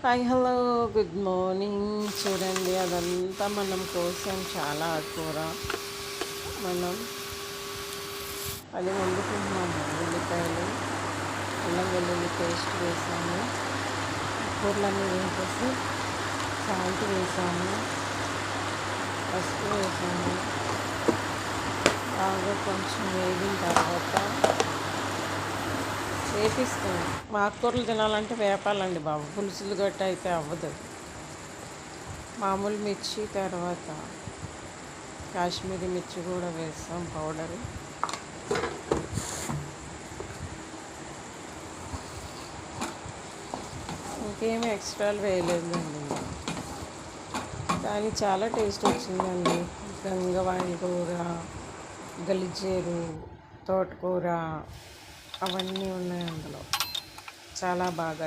Hi hello good morning. చూడండి, అదంతా మనం కోసం చాలా కూర మనం అది వండుకుంటున్నాము. ఉల్లిపాయలు, అల్లం వెల్లుల్లి పేస్ట్ వేసాము, కూరలన్నీ వేసేసి సాల్ట్ వేసాము, పసుపు వేసాము. బాగా కొంచెం వేగిన తర్వాత వేపిస్తాను. ఆకుకూరలు తినాలంటే వేపాలండి బాబు, పులుసులు గట్ట అయితే అవ్వదు. మామూలు మిర్చి తర్వాత కాశ్మీరీ మిర్చి కూడా వేస్తాం పౌడరు. ఇంకేమీ ఎక్స్ట్రాలు వేయలేదండి, కానీ చాలా టేస్ట్ వచ్చిందండి. గంగవాణి కూర, గలిజేరు, తోటకూర అవన్నీ ఉన్నాయి అందులో. చాలా బాగా